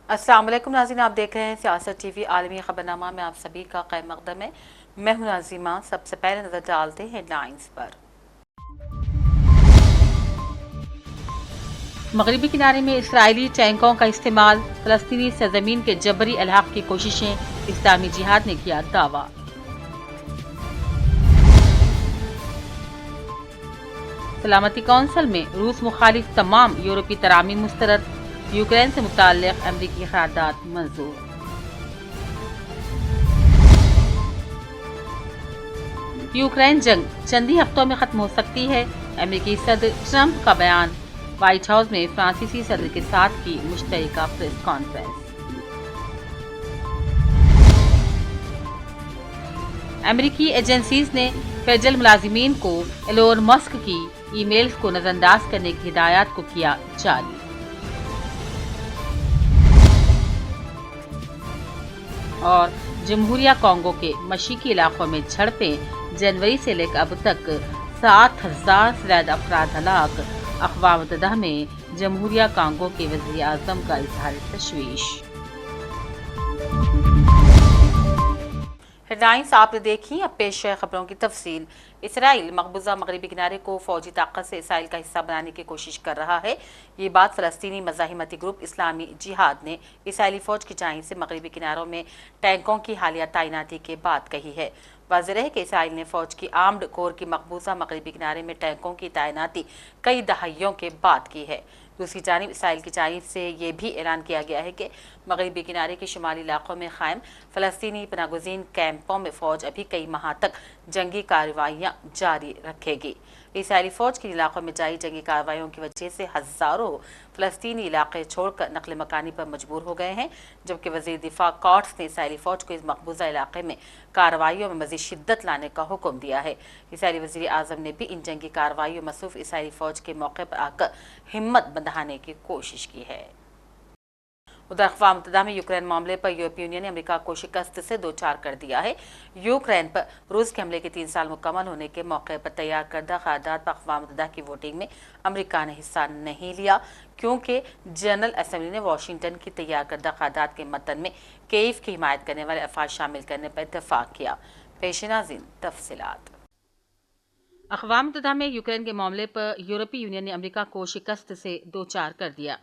अस्सलाम वालेकुम नाज़रीन, आप देख रहे हैं सियासत टीवी आलमी खबरनामा में आप सभी का खैर मकदम है। मैं हूं नाज़िमा। सबसे पहले नजर डालते हैं हेडलाइंस पर। मगरबी किनारे में इसराइली टैंकों का इस्तेमाल, फलस्तीनी सरजमीन के जबरी अलहाक की कोशिशें, इस्लामी जिहाद ने किया दावा। सलामती कौंसिल में रूस मुखालिफ तमाम यूरोपीय तरामीम मुस्तरद, यूक्रेन से मुताल्लिक़ अमरीकी क़रारदाद मंजूर। यूक्रेन जंग चंद ही हफ्तों में खत्म हो सकती है, अमेरिकी सदर ट्रंप का बयान। व्हाइट हाउस में फ्रांसीसी सदर के साथ की मुश्तरका प्रेस कॉन्फ्रेंस। अमेरिकी एजेंसीज ने फेडरल मुलाजिमीन को एलोन मस्क की ईमेल्स को नजरअंदाज करने की हिदायत को किया जारी। और जमहूरिया कांगो के मशीकी इलाकों में झड़पें, जनवरी से लेकर अब तक 7,000 से ज्यादा अफराद हलाक। अक़वाम मुत्तहिदा में जमहूरिया कांगो के वज़ीर आज़म का इज़हार तशवीश। हेडलाइंस आपने देखी, अब पेश है खबरों की तफसील। इसराइल मकबूजा मगरबी किनारे को फौजी ताकत से इसराइल का हिस्सा बनाने की कोशिश कर रहा है। ये बात फ़लस्तीनी मज़ाहिमती ग्रुप इस्लामी जिहाद ने इसराइली फ़ौज की जानिब से मगरबी किनारों में टैंकों की हालिया तैनाती के बाद कही है। वाज़ेह है कि इसराइल ने फ़ौज की आर्म्ड कोर की मकबूजा मगरबी किनारे में टैंकों की तैनाती कई दहाइयों के बाद की है। दूसरी जानिब इसराइल की जानिब से ये भी ऐलान किया गया है कि मगरबी किनारे के शुमाली इलाकों में कायम फ़लस्तीनी पनागुज़ीन कैंपों में फ़ौज अभी कई माह तक जंगी कार्रवाइयाँ जारी रखेगी। इसराइली फ़ौज के इलाकों में जारी जंगी कार्रवाइयों की वजह से हज़ारों फ़लस्तीनी इलाके छोड़कर नकल मकानी पर मजबूर हो गए हैं, जबकि वज़ीर दिफा कॉट्स ने इसराइली फ़ौज को इस मकबूजा इलाके में कार्रवाइयों में मज़ीद शिद्दत लाने का हुक्म दिया है। इसराइली वज़ीर आज़म ने भी इन जंगी कार्रवाइयों में मसरूफ़ इसराइली फ़ौज के मौके पर आकर हिम्मत बंधाने की कोशिश की है। उधर अक़वाम मुत्तहिदा में यूक्रेन मामले पर यूरोपीय यूनियन ने अमेरिका को शिकस्त से दो चार कर दिया है। यूक्रेन पर रूस के हमले के 3 साल मुकम्मल होने के मौके पर तैयार करदा क़रारदाद पर अक़वाम मुत्तहिदा की वोटिंग में अमेरिका ने हिस्सा नहीं लिया, क्योंकि जनरल असम्बली ने वाशिंगटन की तैयार करदा क़रारदाद के मतन में कीव की हिमायत करने वाले अल्फाज शामिल करने पर इत्तफ़ाक़ किया। पेश नाज़रीन तफसीलात। अक़वाम मुत्तहिदा में यूक्रेन के मामले पर यूरोपीय यूनियन ने अमेरिका को शिकस्त से दो चार कर दिया।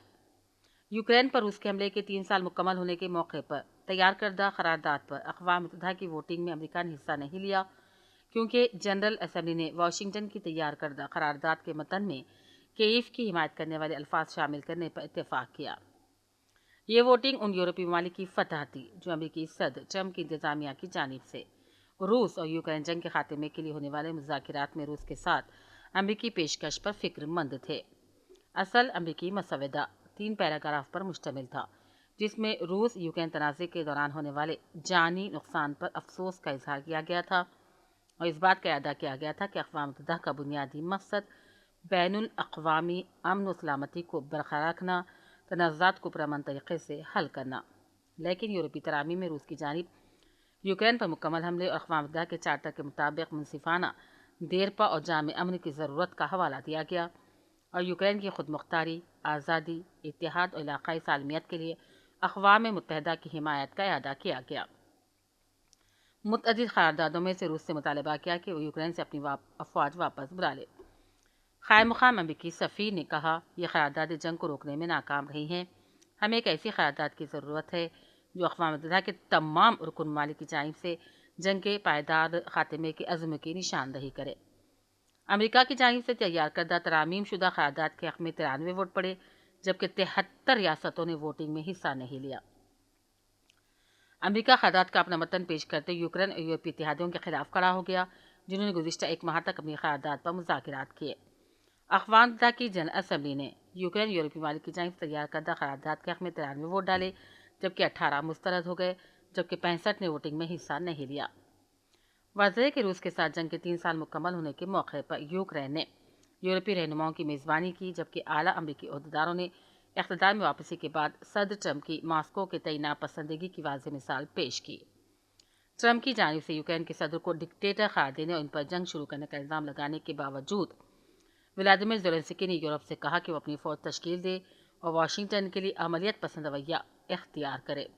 यूक्रेन पर रूस के हमले के 3 साल मुकम्मल होने के मौके पर तैयार करदा क़रारदाद पर अक़वाम मुत्तहिदा की वोटिंग में अमेरिका ने हिस्सा नहीं लिया, क्योंकि जनरल असम्बली ने वाशिंगटन की तैयार करदा क़रारदाद के मतन में कीव की हिमायत करने वाले अल्फाज शामिल करने पर इत्तफ़ाक़ किया। ये वोटिंग उन यूरोपीय ममालिक की फतह थी जो अमेरिकी सदर ट्रंप की इंतज़ामिया की जानिब से रूस और यूक्रेन जंग के खात्मे के लिए होने वाले मुज़ाकिरात में रूस के साथ अमेरिकी पेशकश पर फ़िक्रमंद थे। असल अमेरिकी मसवदा 3 पैराग्राफ पर मुश्तमिल था, जिसमें रूस यूक्रेन तनाज़े के दौरान होने वाले जानी नुकसान पर अफसोस का इजहार किया गया था और इस बात का अदा किया गया था कि अक़वाम मुत्तहिदा का बुनियादी मकसद बैनुल अक़वामी अमन व सलामती को बरकरार रखना, तनाज़ात को पुरअमन तरीक़े से हल करना। लेकिन यूरोपीय तरामीम में रूस की जानिब यूक्रेन पर मुकम्मल हमले और अक़वाम मुत्तहिदा के चार्टर के मुताबिक मुनसिफ़ाना, देरपा और जामे अमन की ज़रूरत का हवाला दिया गया और यूक्रेन की खुद मुख्तारी, आज़ादी, इत्तेहाद और इलाक़ाई सालमियत के लिए अक़वाम मुत्तहिदा की हिमायत का अदा किया गया। मुतअद्दिद क़रारदादों में से रूस से मुतालबा किया कि वो यूक्रेन से अपनी अफ़वाज वापस बुला ले। ख़ायम मुक़ाम अमेरिकी सफ़ीर ने कहा, यह क़रारदाद जंग को रोकने में नाकाम रही हैं। हमें एक ऐसी क़रारदाद की ज़रूरत है जो अक़वाम मुत्तहिदा के तमाम रुकन ममालिक की जानिब से जंग के पायदार ख़ात्मे के अज़्म की निशानदही करे। अमेरिका की जानिब से तैयार करदा तरामीम शुदा क़रारदाद के हक़ में 93 वोट पड़े, जबकि 73 रियासतों ने वोटिंग में हिस्सा नहीं लिया। अमेरिका क़रारदाद का अपना मतन पेश करते यूक्रेन और यूरोपीय इत्तेहादियों के खिलाफ खड़ा हो गया, जिन्होंने गुज़िश्ता एक माह तक अपनी क़रारदाद पर मुज़ाकिरात किए। अक़वाम मुत्तहिदा की जनरल असम्बली ने यूक्रेन यूरोपीय ममालिक की जानिब से तैयार करदा क़रारदाद के हक़ में 93 वोट डाले, जबकि 18 मुस्तरद हो गए, जबकि 65 ने वोटिंग में हिस्सा नहीं लिया। वाज़ेह है कि रूस के साथ जंग के 3 साल मुकम्मल होने के मौके पर यूक्रेन ने यूरोपीय रहनुमाओं की मेज़बानी की, जबकि आला अमेरिकी अहदेदारों ने इक़्तिदार में वापसी के बाद सदर ट्रंप की मास्को के तय नापसंदगी की वाज़ेह मिसाल पेश की। ट्रंप की जानिब से यूक्रेन के सदर को डिक्टेटर करार देने और इन पर जंग शुरू करने का इल्ज़ाम लगाने के बावजूद व्लादिमीर ज़ेलेंस्की ने यूरोप से कहा कि वो अपनी फ़ौज तश्कील दे और वाशिंगटन के लिए अमलियत पसंद रवैया इख्तियार करे।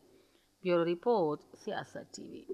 ब्यूरो रिपोर्ट, सियासत टीवी।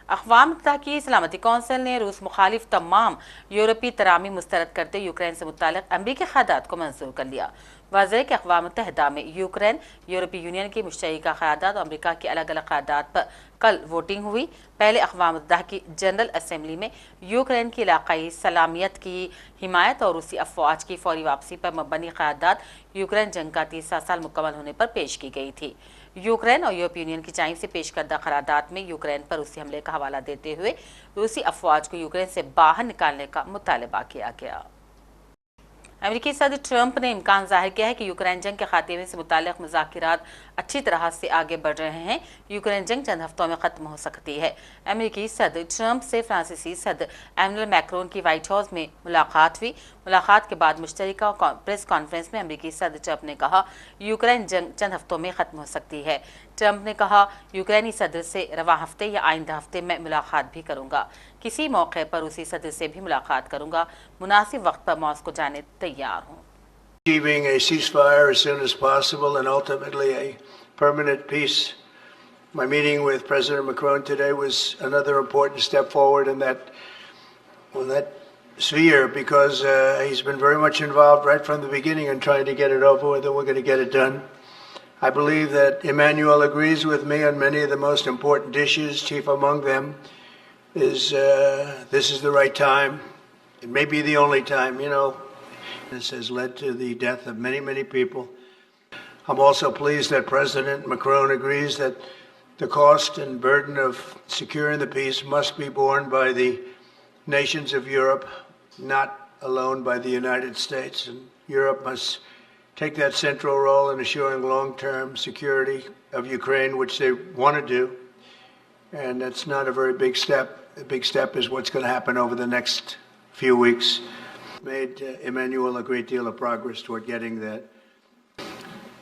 अक़वाम मुत्तहिदा की सलामती कौंसिल ने रूस मुखालिफ तमाम यूरोपीय तरामी मुस्तरद करते यूक्रेन से मुताल्लिक़ अमरीकी क़यादात को मंजूर कर लिया। वाज़ेह है कि अक़वाम मुत्तहिदा में यूक्रेन, यूरोपीय यूनियन की मुश्तरका क़यादात और अमरीका की अलग अलग क़यादात पर कल वोटिंग हुई। पहले अक़वाम मुत्तहिदा की जनरल असम्बली में यूक्रेन की इलाक़ाई सलामियत की हिमायत और रूसी अफ़वाज की फौरी वापसी पर मबनी क़यादात यूक्रेन जंग का 30 साल मुकम्मल होने पर पेश की गई थी। यूक्रेन और यूरोपीय यूनियन की जानिब से पेश करदा क़रारदाद में यूक्रेन पर रूसी हमले का हवाला देते हुए रूसी अफ़वाज को यूक्रेन से बाहर निकालने का मुतालबा किया गया। अमेरिकी सदर ट्रंप ने इम्कान जाहिर किया है कि यूक्रेन जंग के खात्मे से मुताल्लिक़ मुज़ाकिरात अच्छी तरह से आगे बढ़ रहे हैं। यूक्रेन जंग चंद हफ्तों में ख़त्म हो सकती है। अमेरिकी सदर ट्रंप से फ्रांसीसी सदर एमैनुअल मैक्रोन की व्हाइट हाउस में मुलाकात हुई। मुलाकात के बाद मुश्तरका प्रेस कॉन्फ्रेंस में अमेरिकी सदर ट्रंप ने कहा, यूक्रेन जंग चंद हफ्तों में ख़त्म हो सकती है। ट्रंप ने कहा, यूक्रेनी सदर से रवा हफ्ते या आइंदा हफ्ते में मुलाकात भी करूँगा। किसी मौके पर रूसी सदर से भी मुलाकात करूँगा। मुनासिब वक्त पर मॉस्को जाने तैयार हूँ। Achieving a ceasefire as soon as possible and ultimately a permanent peace. My meeting with President Macron today was another important step forward in that sphere because he's been very much involved right from the beginning in trying to get it over with, and we're going to get it done. I believe that Emmanuel agrees with me on many of the most important issues. Chief among them is this is the right time. It may be the only time, you know. This has led to the death of many, many people. I'm also pleased that President Macron agrees that the cost and burden of securing the peace must be borne by the nations of Europe, not alone by the United States. And Europe must take that central role in assuring long-term security of Ukraine, which they want to do. And that's not a very big step. The big step is what's going to happen over the next few weeks. Made Emmanuel a great deal of progress toward getting that.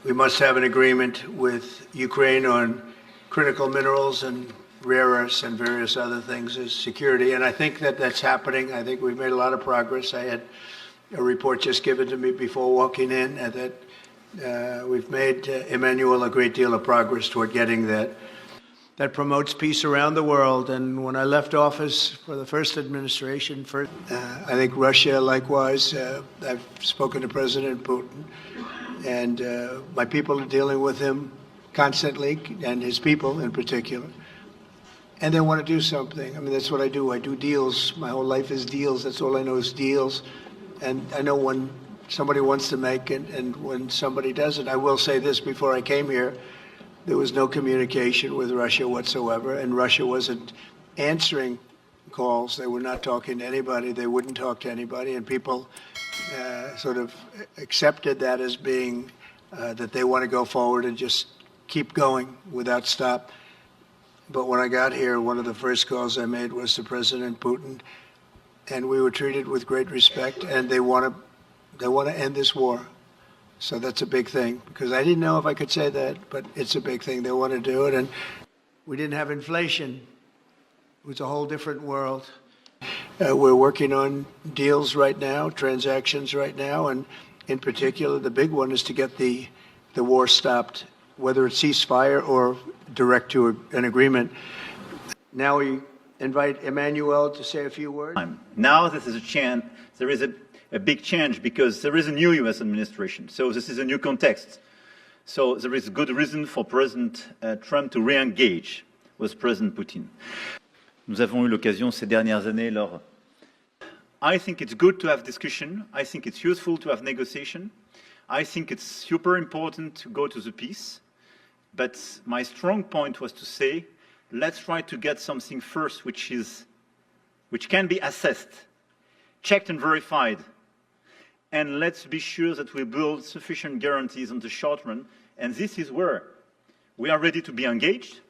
We must have an agreement with Ukraine on critical minerals and rare earths and various other things as security. And I think that that's happening. I think we've made a lot of progress. I had a report just given to me before walking in that we've made Emmanuel a great deal of progress toward getting that. That promotes peace around the world. And when I left office for the first administration, I think Russia likewise, I've spoken to President Putin, and my people are dealing with him constantly, and his people in particular. And they want to do something. I mean, that's what I do. I do deals. My whole life is deals. That's all I know is deals. And I know when somebody wants to make it and when somebody doesn't. I will say this, before I came here, there was no communication with Russia whatsoever, and Russia wasn't answering calls. They were not talking to anybody. They wouldn't talk to anybody, and people sort of accepted that as being that they want to go forward and just keep going without stop. But when I got here, one of the first calls I made was to President Putin, and we were treated with great respect, and they want to end this war. So that's a big thing, because I didn't know if I could say that, but it's a big thing. They want to do it. And we didn't have inflation. It was a whole different world. We're working on deals right now, transactions right now, and in particular, the big one is to get the war stopped, whether it's ceasefire or direct to an agreement. Now we invite Emmanuel to say a few words. Now this is a chance. There is a big change because there is a new U.S. administration. So this is a new context. So there is good reason for President Trump to re-engage with President Putin. Nous avons eu l'occasion ces dernières années lors. I think it's good to have discussion. I think it's useful to have negotiation. I think it's super important to go to the peace. But my strong point was to say, let's try to get something first which can be assessed, checked and verified. And let's be sure that we build sufficient guarantees on the short run. And this is where we are ready to be engaged.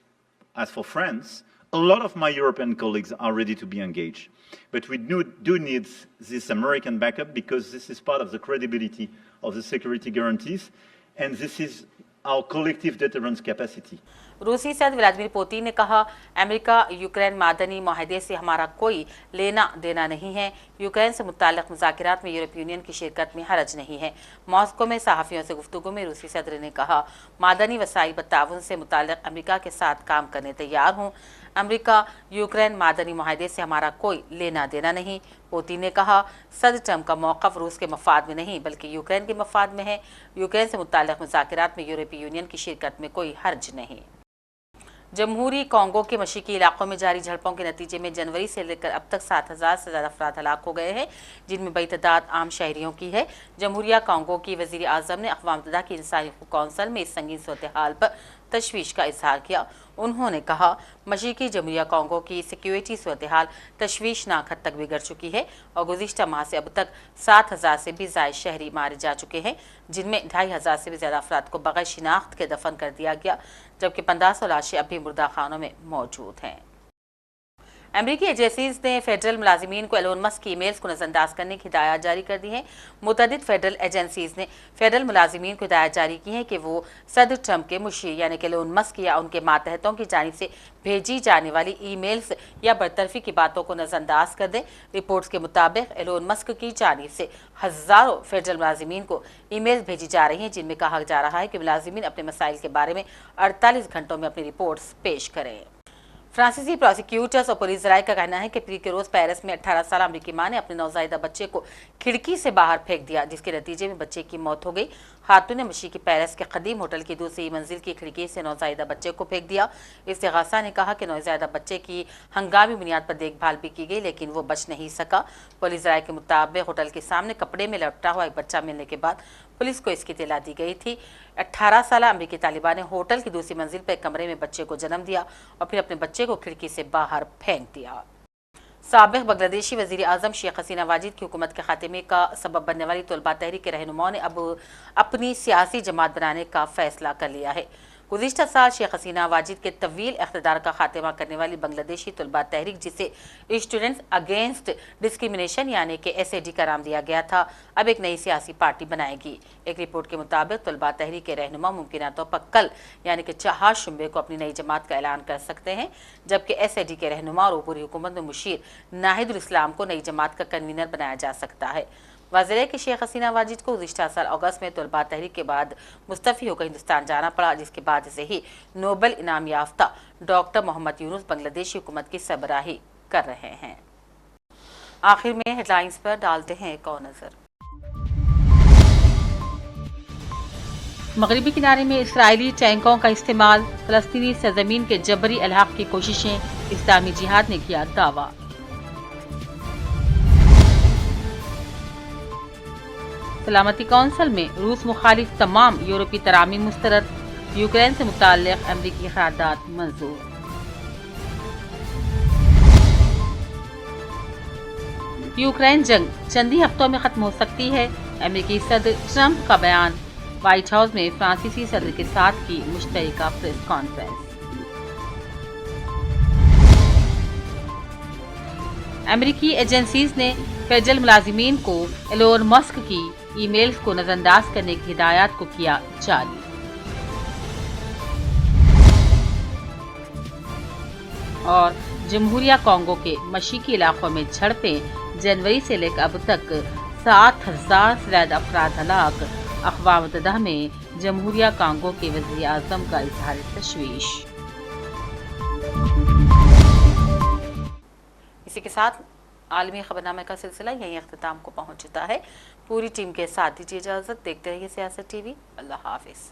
As for France, a lot of my European colleagues are ready to be engaged. But we do need this American backup because this is part of the credibility of the security guarantees. And this is our collective deterrence capacity. रूसी सदर Vladimir Putin ने कहा, America Ukraine मादनी मुआहदे से हमारा कोई लेना देना नहीं है। यूक्रेन से मुताल्लिक़ मुज़ाकिरात में यूरोपीय यूनियन की शिरकत में हरज नहीं है। मॉस्को में सहाफ़ियों से गुफ्तगू में रूसी सदर ने कहा, मादनी वसाइल बत्ताउन से मुताल्लिक़ अमेरिका के साथ काम करने तैयार हूँ। अमेरिका यूक्रेन मादनी मुआहदे से हमारा कोई लेना देना नहीं। पुतिन ने कहा, सदर ट्रंप का मौक़िफ़ रूस के मफाद में नहीं बल्कि यूक्रेन के मफाद में है। यूक्रेन से मुताल्लिक़ मुज़ाकिरात में यूरोपीय यूनियन की शिरकत में कोई हर्ज नहीं। जमहूरी कॉन्गो के मशरक़ी इलाकों में जारी झड़पों के नतीजे में जनवरी से लेकर अब तक 7,000 से ज़्यादा अफराद हलाक हो गए हैं, जिनमें बड़ी तादाद आम शहरियों की है। जमहूरिया कॉन्गो की वज़ीर आज़म ने अक़वाम मुत्तहिदा की इंसानी हुकूक़ कौंसिल में इस संगीन सूरत-ए-हाल पर तशवीश का इजहार किया। उन्होंने कहा, मशरक़ी जमहूरिया कॉन्गो की सिक्योरिटी सूरत-ए-हाल तशवीशनाक हद तक बिगड़ चुकी है और गुज़िश्ता माह से अब तक 7,000 से भी ज़ायद शहरी मारे जा चुके हैं, जिनमें 2,500 से भी ज़्यादा अफराद को बग़ैर शिनाख्त के दफन कर दिया गया, जबकि 1500 लाशें अब भी मुर्दा खानों में मौजूद हैं। अमरीकी एजेंसीज ने फेडरल मुलाजिमीन को एलोन मस्क की ईमेल्स को नज़रअंदाज करने की हिदायत जारी कर दी है। मुतअद्दिद फेडरल एजेंसीज ने फेडरल मुलाजिमीन को हिदायत जारी की है कि वो सदर ट्रंप के मुशीर यानी कि एलोन मस्क या उनके मातहतों की जानिब से भेजी जाने वाली ईमेल्स या बरतरफी की बातों को नज़रअंदाज कर दें। रिपोर्ट्स के मुताबिक एलोन मस्क की जानिब से हज़ारों फेडरल मुलाजिमीन को ईमेल्स भेजी जा रही हैं, जिनमें कहा जा रहा है कि मुलाजिमीन अपने मसाइल के बारे में 48 घंटों में अपनी रिपोर्ट्स पेश करें। फ्रांसीसी प्रोसिक्यूटर्स और पुलिस राय का कहना है कि पीर के रोज़ पेरिस में 18 साल अमरीकी मां ने अपने नौज़ायदा बच्चे को खिड़की से बाहर फेंक दिया, जिसके नतीजे में बच्चे की मौत हो गई। खातून ने मशरक़ी पेरिस के कदीम होटल की दूसरी मंजिल की खिड़की से नौज़ायदा बच्चे को फेंक दिया। इस्तिग़ासा ने कहा कि नौज़ायदा बच्चे की हंगामी बुनियाद पर देखभाल भी की गई, लेकिन वो बच नहीं सका। पुलिस राय के मुताबिक होटल के सामने कपड़े में लपटा हुआ एक बच्चा मिलने के बाद पुलिस को इसकी इत्तला दी गई थी। 18 साल अमरीकी तालिबा ने होटल की दूसरी मंजिल पर कमरे में बच्चे को जन्म दिया और फिर अपने बच्चे को खिड़की से बाहर फेंक दिया। साबिक़ बांग्लादेशी वज़ीर आज़म शेख हसीना वाजिद की हुकूमत के खात्मे का सबब बनने वाली तलबा तहरीक के रहनुमाओं ने अब अपनी सियासी जमात बनाने का फैसला कर लिया है। गुज़िश्ता साल शेख हसीना वाजिद के तवील इक़्तिदार का खात्मा करने वाली बांग्लादेशी तलबा तहरीक, जिसे स्टूडेंट्स अगेंस्ट डिस्क्रिमिनेशन यानी कि SAD का नाम दिया गया था, अब एक नई सियासी पार्टी बनाएगी। एक रिपोर्ट के मुताबिक तलबा तहरीक के रहनुमा मुमकिन तौर पर कल यानी कि 4 शुंबे को अपनी नई जमात का ऐलान कर सकते हैं, जबकि SAD के रहनुमा और ऊपरी हुकूमत में मुशीर नाहिदुल इस्लाम को नई जमात का कन्वीनर बनाया जा सकता है। वाज़ेह है कि शेख हसीना वाजिद को गुज़िश्ता साल अगस्त में तलबा तहरीक के बाद मुस्तफ़ी होकर हिंदुस्तान जाना पड़ा, जिसके बाद से ही नोबेल इनाम याफ्ता डॉक्टर मोहम्मद यूनुस बांग्लादेशी हुकूमत की सरबराही कर रहे हैं। आखिर में हेडलाइंस पर डालते हैं एक और नज़र। मगरिबी किनारे में इसराइली टैंकों का इस्तेमाल, फ़लस्तीनी सरज़मीन के जबरी अलहाक़ की कोशिशें, इस्लामी जिहाद ने किया दावा। सलामती कौंसिल में रूस मुखालिफ तमाम यूरोपीय तरामीम मुस्तरद, यूक्रेन से मुताल्लिक़ अमरीकी क़रारदाद मंजूर। यूक्रेन जंग चंद ही हफ्तों में खत्म हो सकती है, अमरीकी सदर ट्रंप का बयान। व्हाइट हाउस में फ्रांसीसी सदर के साथ की मुश्तरका प्रेस कॉन्फ्रेंस। अमरीकी एजेंसीज ने फेडरल मुलाजिमीन को एलोन मस्क की ईमेल्स को नजरअंदाज करने की हिदायत को किया जारी। और जमहूरिया कॉन्गो के मशरक़ी इलाकों में झड़पें, जनवरी से लेकर अब तक 7,000 से ज़्यादा अफराद हलाक। अक़वाम मुत्तहिदा में जमहूरिया कॉन्गो के वज़ीर आज़म का इज़हार तशवीश। इसी के साथ आलमी खबरनामे का सिलसिला यहीं अख्तिताम को पहुंचता है। पूरी टीम के साथ दीजिए इजाज़त। देखते रहिए सियासत TV। अल्लाह हाफ़िज़।